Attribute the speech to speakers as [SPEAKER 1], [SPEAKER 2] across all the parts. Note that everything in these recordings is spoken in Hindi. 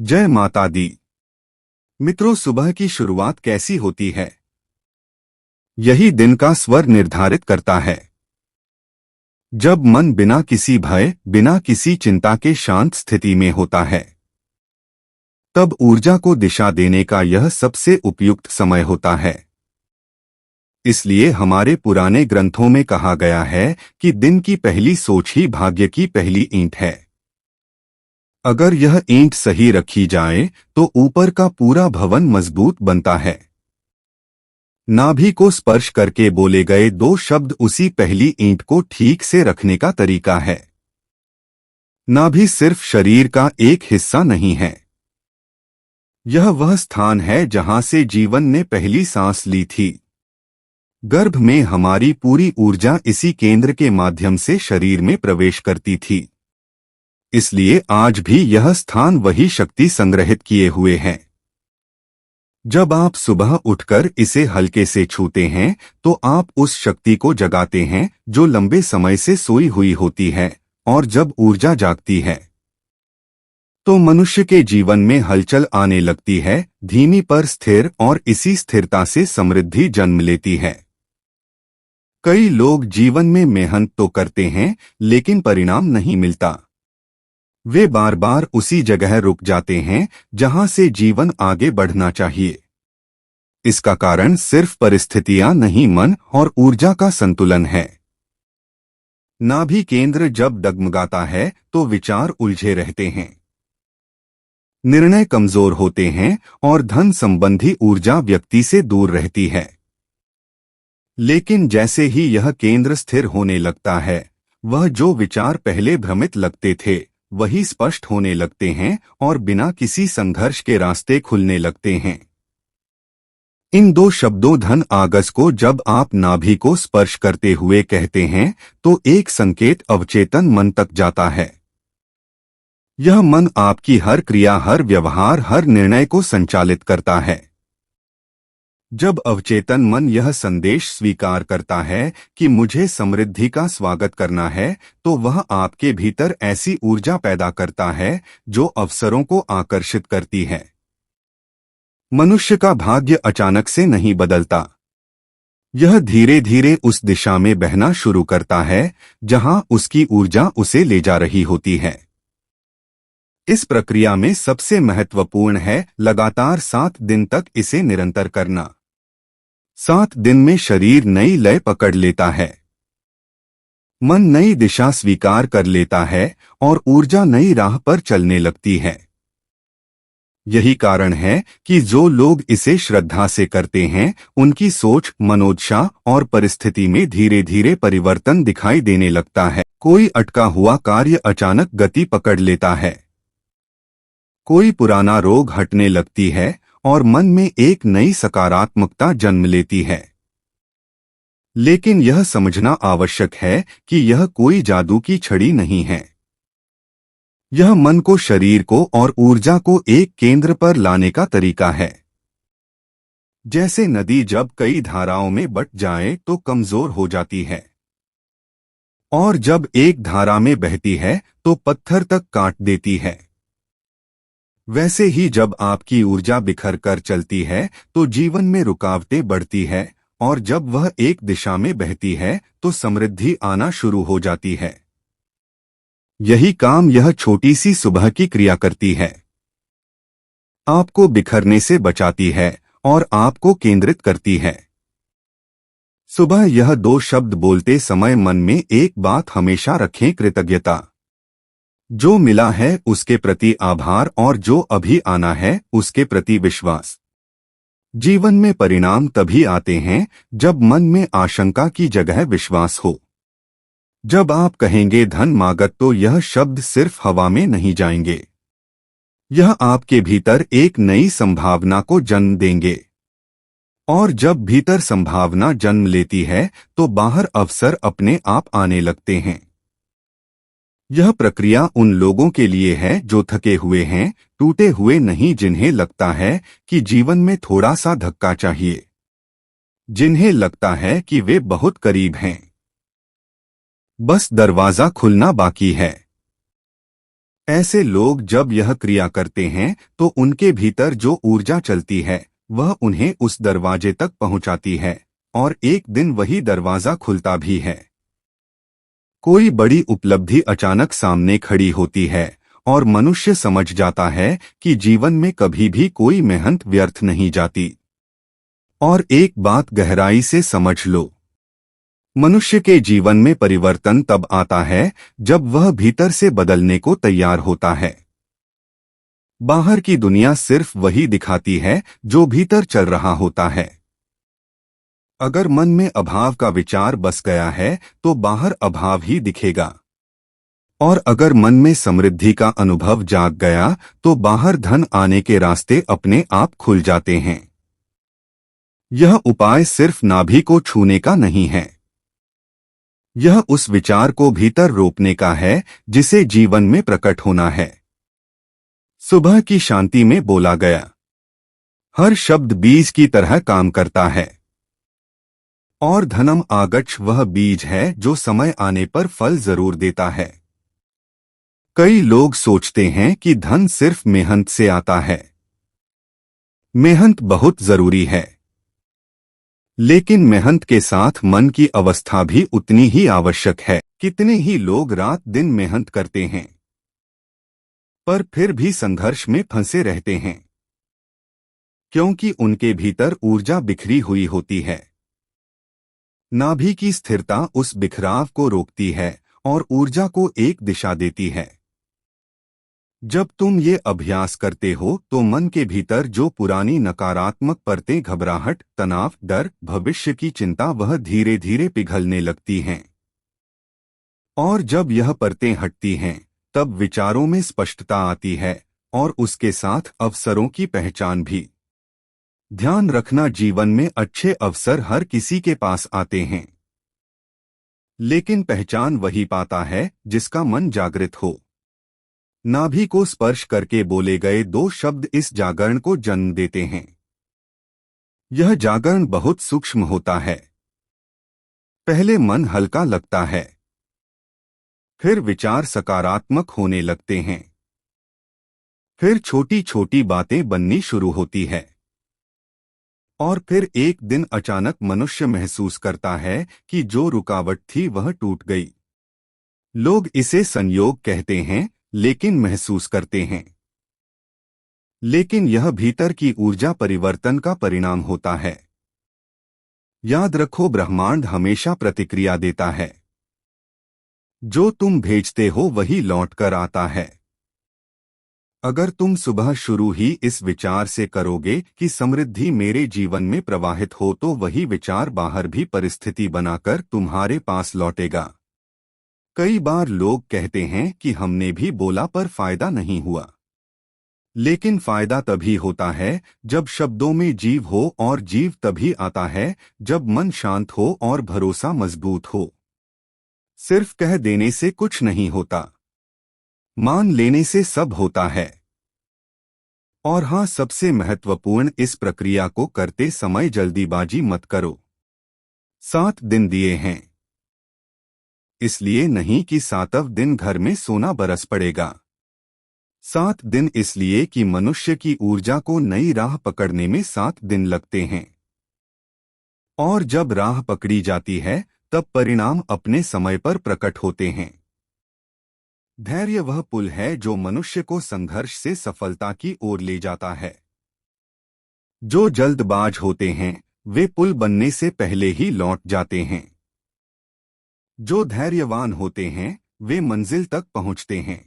[SPEAKER 1] जय माता दी। मित्रों, सुबह की शुरुआत कैसी होती है? यही दिन का स्वर निर्धारित करता है। जब मन बिना किसी भय, बिना किसी चिंता के शांत स्थिति में होता है, तब ऊर्जा को दिशा देने का यह सबसे उपयुक्त समय होता है। इसलिए हमारे पुराने ग्रंथों में कहा गया है कि दिन की पहली सोच ही भाग्य की पहली ईंट है। अगर यह ईंट सही रखी जाए तो ऊपर का पूरा भवन मजबूत बनता है। नाभि को स्पर्श करके बोले गए दो शब्द उसी पहली ईंट को ठीक से रखने का तरीका है। नाभि सिर्फ शरीर का एक हिस्सा नहीं है। यह वह स्थान है जहां से जीवन ने पहली सांस ली थी। गर्भ में हमारी पूरी ऊर्जा इसी केंद्र के माध्यम से शरीर में प्रवेश करती थी। इसलिए आज भी यह स्थान वही शक्ति संग्रहित किए हुए है। जब आप सुबह उठकर इसे हल्के से छूते हैं तो आप उस शक्ति को जगाते हैं जो लंबे समय से सोई हुई होती है, और जब ऊर्जा जागती है तो मनुष्य के जीवन में हलचल आने लगती है, धीमी पर स्थिर, और इसी स्थिरता से समृद्धि जन्म लेती है। कई लोग जीवन में मेहनत तो करते हैं लेकिन परिणाम नहीं मिलता। वे बार बार उसी जगह रुक जाते हैं जहां से जीवन आगे बढ़ना चाहिए। इसका कारण सिर्फ परिस्थितियां नहीं, मन और ऊर्जा का संतुलन है। नाभि केंद्र जब डगमगाता है तो विचार उलझे रहते हैं, निर्णय कमजोर होते हैं और धन संबंधी ऊर्जा व्यक्ति से दूर रहती है। लेकिन जैसे ही यह केंद्र स्थिर होने लगता है, वह जो विचार पहले भ्रमित लगते थे वही स्पष्ट होने लगते हैं और बिना किसी संघर्ष के रास्ते खुलने लगते हैं। इन दो शब्दों धन आगस को जब आप नाभि को स्पर्श करते हुए कहते हैं तो एक संकेत अवचेतन मन तक जाता है। यह मन आपकी हर क्रिया, हर व्यवहार, हर निर्णय को संचालित करता है। जब अवचेतन मन यह संदेश स्वीकार करता है कि मुझे समृद्धि का स्वागत करना है, तो वह आपके भीतर ऐसी ऊर्जा पैदा करता है जो अवसरों को आकर्षित करती है। मनुष्य का भाग्य अचानक से नहीं बदलता। यह धीरे धीरे उस दिशा में बहना शुरू करता है जहां उसकी ऊर्जा उसे ले जा रही होती है। इस प्रक्रिया में सबसे महत्वपूर्ण है लगातार 7 दिन तक इसे निरंतर करना। 7 दिन में शरीर नई लय पकड़ लेता है, मन नई दिशा स्वीकार कर लेता है और ऊर्जा नई राह पर चलने लगती है। यही कारण है कि जो लोग इसे श्रद्धा से करते हैं उनकी सोच, मनोदशा और परिस्थिति में धीरे धीरे परिवर्तन दिखाई देने लगता है। कोई अटका हुआ कार्य अचानक गति पकड़ लेता है, कोई पुराना रोग हटने लगती है और मन में एक नई सकारात्मकता जन्म लेती है। लेकिन यह समझना आवश्यक है कि यह कोई जादू की छड़ी नहीं है। यह मन को, शरीर को और ऊर्जा को एक केंद्र पर लाने का तरीका है। जैसे नदी जब कई धाराओं में बट जाए तो कमजोर हो जाती है, और जब एक धारा में बहती है तो पत्थर तक काट देती है। वैसे ही जब आपकी ऊर्जा बिखर कर चलती है तो जीवन में रुकावटें बढ़ती है, और जब वह एक दिशा में बहती है तो समृद्धि आना शुरू हो जाती है। यही काम यह छोटी सी सुबह की क्रिया करती है। आपको बिखरने से बचाती है और आपको केंद्रित करती है। सुबह यह 2 शब्द बोलते समय मन में एक बात हमेशा रखें, कृतज्ञता। जो मिला है उसके प्रति आभार, और जो अभी आना है उसके प्रति विश्वास। जीवन में परिणाम तभी आते हैं जब मन में आशंका की जगह विश्वास हो। जब आप कहेंगे धन मागत तो यह शब्द सिर्फ हवा में नहीं जाएंगे, यह आपके भीतर एक नई संभावना को जन्म देंगे। और जब भीतर संभावना जन्म लेती है तो बाहर अवसर अपने आप आने लगते हैं। यह प्रक्रिया उन लोगों के लिए है जो थके हुए हैं, टूटे हुए नहीं, जिन्हें लगता है कि जीवन में थोड़ा सा धक्का चाहिए, जिन्हें लगता है कि वे बहुत करीब हैं, बस दरवाजा खुलना बाकी है। ऐसे लोग जब यह क्रिया करते हैं तो उनके भीतर जो ऊर्जा चलती है वह उन्हें उस दरवाजे तक पहुंचाती है और एक दिन वही दरवाजा खुलता भी है। कोई बड़ी उपलब्धि अचानक सामने खड़ी होती है और मनुष्य समझ जाता है कि जीवन में कभी भी कोई मेहनत व्यर्थ नहीं जाती। और एक बात गहराई से समझ लो, मनुष्य के जीवन में परिवर्तन तब आता है जब वह भीतर से बदलने को तैयार होता है। बाहर की दुनिया सिर्फ वही दिखाती है जो भीतर चल रहा होता है। अगर मन में अभाव का विचार बस गया है तो बाहर अभाव ही दिखेगा, और अगर मन में समृद्धि का अनुभव जाग गया तो बाहर धन आने के रास्ते अपने आप खुल जाते हैं। यह उपाय सिर्फ नाभि को छूने का नहीं है, यह उस विचार को भीतर रोपने का है जिसे जीवन में प्रकट होना है। सुबह की शांति में बोला गया हर शब्द बीज की तरह काम करता है, और धनम आगच्छ वह बीज है जो समय आने पर फल जरूर देता है। कई लोग सोचते हैं कि धन सिर्फ मेहनत से आता है। मेहनत बहुत जरूरी है, लेकिन मेहनत के साथ मन की अवस्था भी उतनी ही आवश्यक है। कितने ही लोग रात दिन मेहनत करते हैं पर फिर भी संघर्ष में फंसे रहते हैं, क्योंकि उनके भीतर ऊर्जा बिखरी हुई होती है। नाभि की स्थिरता उस बिखराव को रोकती है और ऊर्जा को एक दिशा देती है। जब तुम ये अभ्यास करते हो तो मन के भीतर जो पुरानी नकारात्मक परतें, घबराहट, तनाव, डर, भविष्य की चिंता, वह धीरे धीरे पिघलने लगती हैं। और जब यह परतें हटती हैं तब विचारों में स्पष्टता आती है और उसके साथ अवसरों की पहचान भी। ध्यान रखना, जीवन में अच्छे अवसर हर किसी के पास आते हैं, लेकिन पहचान वही पाता है जिसका मन जागृत हो। नाभि को स्पर्श करके बोले गए दो शब्द इस जागरण को जन्म देते हैं। यह जागरण बहुत सूक्ष्म होता है। पहले मन हल्का लगता है, फिर विचार सकारात्मक होने लगते हैं, फिर छोटी छोटी बातें बननी शुरू होती है, और फिर एक दिन अचानक मनुष्य महसूस करता है कि जो रुकावट थी वह टूट गई। लोग इसे संयोग कहते हैं, लेकिन महसूस करते हैं। लेकिन यह भीतर की ऊर्जा परिवर्तन का परिणाम होता है। याद रखो, ब्रह्मांड हमेशा प्रतिक्रिया देता है। जो तुम भेजते हो वही लौट कर आता है। अगर तुम सुबह शुरू ही इस विचार से करोगे कि समृद्धि मेरे जीवन में प्रवाहित हो, तो वही विचार बाहर भी परिस्थिति बनाकर तुम्हारे पास लौटेगा। कई बार लोग कहते हैं कि हमने भी बोला पर फायदा नहीं हुआ, लेकिन फायदा तभी होता है जब शब्दों में जीव हो, और जीव तभी आता है जब मन शांत हो और भरोसा मजबूत हो। सिर्फ कह देने से कुछ नहीं होता, मान लेने से सब होता है। और हाँ, सबसे महत्वपूर्ण, इस प्रक्रिया को करते समय जल्दीबाजी मत करो। 7 दिन दिए हैं, इसलिए नहीं कि 7वें दिन घर में सोना बरस पड़ेगा। 7 दिन इसलिए कि मनुष्य की ऊर्जा को नई राह पकड़ने में 7 दिन लगते हैं, और जब राह पकड़ी जाती है तब परिणाम अपने समय पर प्रकट होते हैं। धैर्य वह पुल है जो मनुष्य को संघर्ष से सफलता की ओर ले जाता है। जो जल्दबाज होते हैं वे पुल बनने से पहले ही लौट जाते हैं। जो धैर्यवान होते हैं वे मंजिल तक पहुंचते हैं।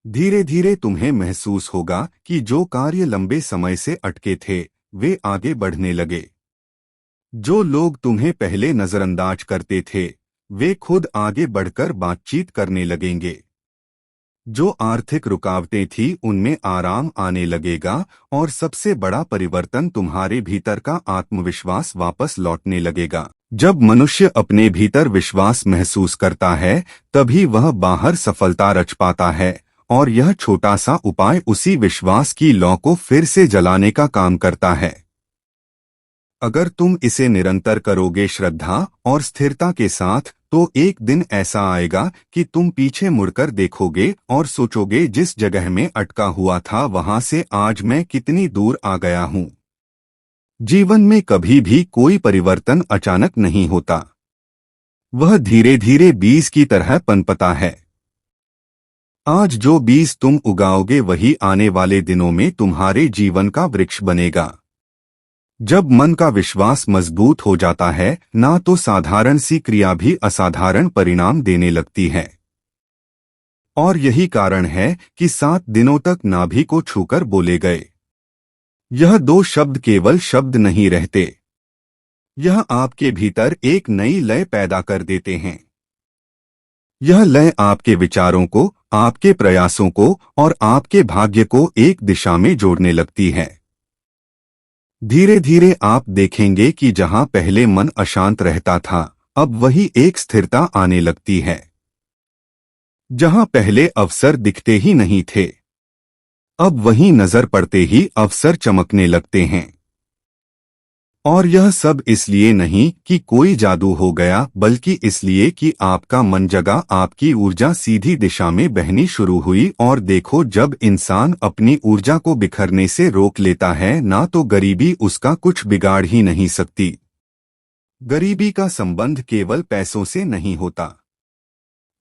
[SPEAKER 1] धीरे धीरे तुम्हें महसूस होगा कि जो कार्य लंबे समय से अटके थे वे आगे बढ़ने लगे। जो लोग तुम्हें पहले नजरअंदाज करते थे वे खुद आगे बढ़कर बातचीत करने लगेंगे। जो आर्थिक रुकावटें थी उनमें आराम आने लगेगा, और सबसे बड़ा परिवर्तन तुम्हारे भीतर का आत्मविश्वास वापस लौटने लगेगा। जब मनुष्य अपने भीतर विश्वास महसूस करता है तभी वह बाहर सफलता रच पाता है, और यह छोटा सा उपाय उसी विश्वास की लौ को फिर से जलाने का काम करता है। अगर तुम इसे निरंतर करोगे श्रद्धा और स्थिरता के साथ, तो एक दिन ऐसा आएगा कि तुम पीछे मुड़कर देखोगे और सोचोगे जिस जगह में अटका हुआ था वहां से आज मैं कितनी दूर आ गया हूँ। जीवन में कभी भी कोई परिवर्तन अचानक नहीं होता। वह धीरे धीरे बीज की तरह पनपता है। आज जो बीज तुम उगाओगे वही आने वाले दिनों में तुम्हारे जीवन का वृक्ष बनेगा। जब मन का विश्वास मजबूत हो जाता है, ना तो साधारण सी क्रिया भी असाधारण परिणाम देने लगती है। और यही कारण है कि 7 दिनों तक नाभि को छूकर बोले गए यह 2 शब्द केवल शब्द नहीं रहते। यह आपके भीतर एक नई लय पैदा कर देते हैं। यह लय आपके विचारों को, आपके प्रयासों को और आपके भाग्य को एक दिशा में जोड़ने लगती है। धीरे धीरे आप देखेंगे कि जहां पहले मन अशांत रहता था, अब वही एक स्थिरता आने लगती है। जहां पहले अवसर दिखते ही नहीं थे, अब वहीं नजर पड़ते ही अवसर चमकने लगते हैं। और यह सब इसलिए नहीं कि कोई जादू हो गया, बल्कि इसलिए कि आपका मन जगा, आपकी ऊर्जा सीधी दिशा में बहनी शुरू हुई। और देखो, जब इंसान अपनी ऊर्जा को बिखरने से रोक लेता है, ना तो गरीबी उसका कुछ बिगाड़ ही नहीं सकती। गरीबी का संबंध केवल पैसों से नहीं होता।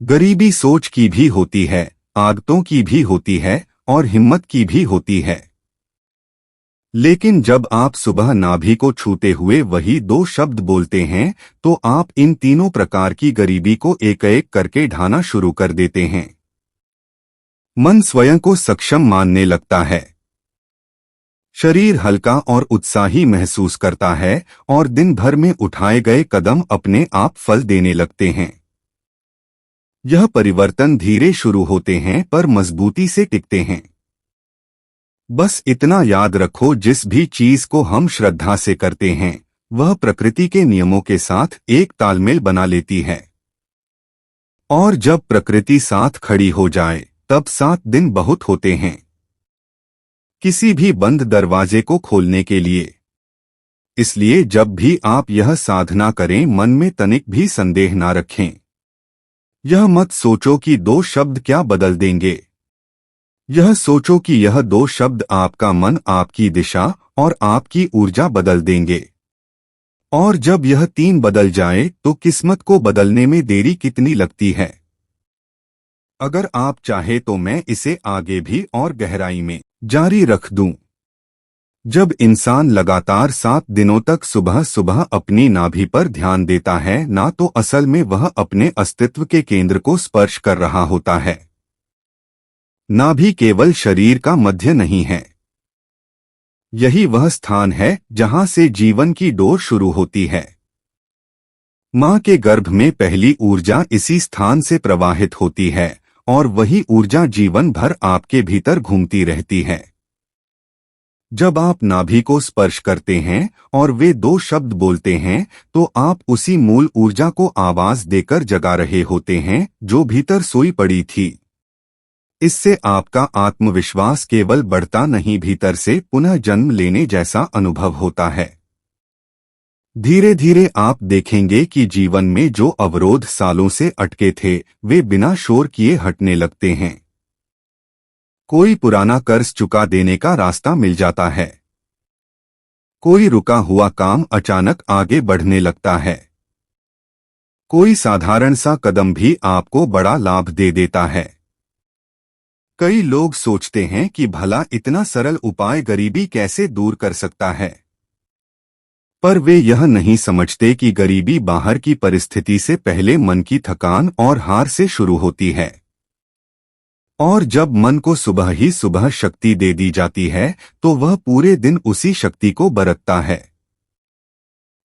[SPEAKER 1] गरीबी सोच की भी होती है, आदतों की भी होती है और हिम्मत की भी होती है। लेकिन जब आप सुबह नाभि को छूते हुए वही 2 शब्द बोलते हैं, तो आप इन तीनों प्रकार की गरीबी को एक एक करके ढाना शुरू कर देते हैं। मन स्वयं को सक्षम मानने लगता है। शरीर हल्का और उत्साही महसूस करता है और दिन भर में उठाए गए कदम अपने आप फल देने लगते हैं। यह परिवर्तन धीरे शुरू होते हैं पर मजबूती से टिकते हैं। बस इतना याद रखो, जिस भी चीज को हम श्रद्धा से करते हैं, वह प्रकृति के नियमों के साथ एक तालमेल बना लेती है। और जब प्रकृति साथ खड़ी हो जाए, तब 7 दिन बहुत होते हैं किसी भी बंद दरवाजे को खोलने के लिए। इसलिए जब भी आप यह साधना करें, मन में तनिक भी संदेह ना रखें। यह मत सोचो कि 2 शब्द क्या बदल देंगे। यह सोचो कि यह 2 शब्द आपका मन, आपकी दिशा और आपकी ऊर्जा बदल देंगे। और जब यह 3 बदल जाए, तो किस्मत को बदलने में देरी कितनी लगती है। अगर आप चाहे तो मैं इसे आगे भी और गहराई में जारी रख दूं। जब इंसान लगातार 7 दिनों तक सुबह सुबह अपनी नाभि पर ध्यान देता है, ना तो असल में वह अपने अस्तित्व के केंद्र को स्पर्श कर रहा होता है। नाभि केवल शरीर का मध्य नहीं है। यही वह स्थान है जहां से जीवन की डोर शुरू होती है। मां के गर्भ में पहली ऊर्जा इसी स्थान से प्रवाहित होती है और वही ऊर्जा जीवन भर आपके भीतर घूमती रहती है। जब आप नाभि को स्पर्श करते हैं और वे 2 शब्द बोलते हैं, तो आप उसी मूल ऊर्जा को आवाज देकर जगा रहे होते हैं जो भीतर सोई पड़ी थी। इससे आपका आत्मविश्वास केवल बढ़ता नहीं, भीतर से पुनः जन्म लेने जैसा अनुभव होता है। धीरे धीरे आप देखेंगे कि जीवन में जो अवरोध सालों से अटके थे, वे बिना शोर किए हटने लगते हैं। कोई पुराना कर्ज चुका देने का रास्ता मिल जाता है। कोई रुका हुआ काम अचानक आगे बढ़ने लगता है। कोई साधारण सा कदम भी आपको बड़ा लाभ दे देता है। कई लोग सोचते हैं कि भला इतना सरल उपाय गरीबी कैसे दूर कर सकता है, पर वे यह नहीं समझते कि गरीबी बाहर की परिस्थिति से पहले मन की थकान और हार से शुरू होती है। और जब मन को सुबह ही सुबह शक्ति दे दी जाती है, तो वह पूरे दिन उसी शक्ति को बरतता है।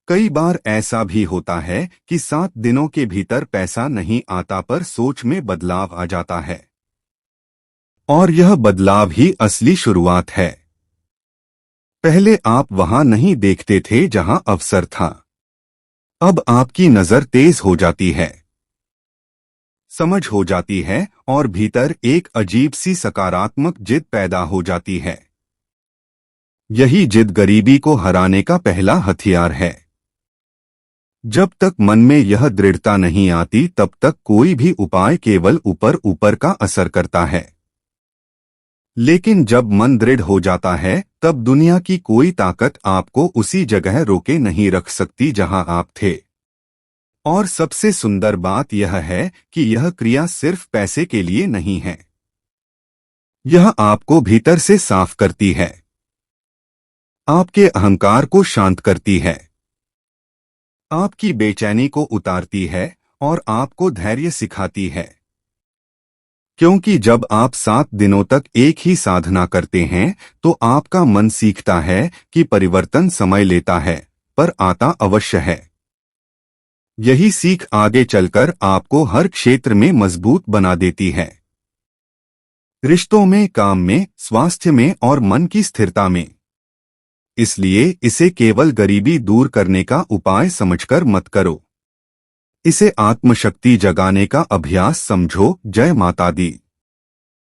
[SPEAKER 1] कई बार ऐसा भी होता है कि 7 दिनों के भीतर पैसा नहीं आता, पर सोच में बदलाव आ जाता है। और यह बदलाव ही असली शुरुआत है। पहले आप वहां नहीं देखते थे जहां अवसर था। अब आपकी नजर तेज हो जाती है, समझ हो जाती है और भीतर एक अजीब सी सकारात्मक जिद पैदा हो जाती है। यही जिद गरीबी को हराने का पहला हथियार है। जब तक मन में यह दृढ़ता नहीं आती तब तक कोई भी उपाय केवल ऊपर ऊपर का असर करता है। लेकिन जब मन दृढ़ हो जाता है तब दुनिया की कोई ताकत आपको उसी जगह रोके नहीं रख सकती जहां आप थे। और सबसे सुंदर बात यह है कि यह क्रिया सिर्फ पैसे के लिए नहीं है। यह आपको भीतर से साफ करती है, आपके अहंकार को शांत करती है, आपकी बेचैनी को उतारती है और आपको धैर्य सिखाती है। क्योंकि जब आप 7 दिनों तक एक ही साधना करते हैं तो आपका मन सीखता है कि परिवर्तन समय लेता है पर आता अवश्य है। यही सीख आगे चलकर आपको हर क्षेत्र में मजबूत बना देती है, रिश्तों में, काम में, स्वास्थ्य में और मन की स्थिरता में। इसलिए इसे केवल गरीबी दूर करने का उपाय समझकर मत करो, इसे आत्मशक्ति जगाने का अभ्यास समझो। जय माता दी।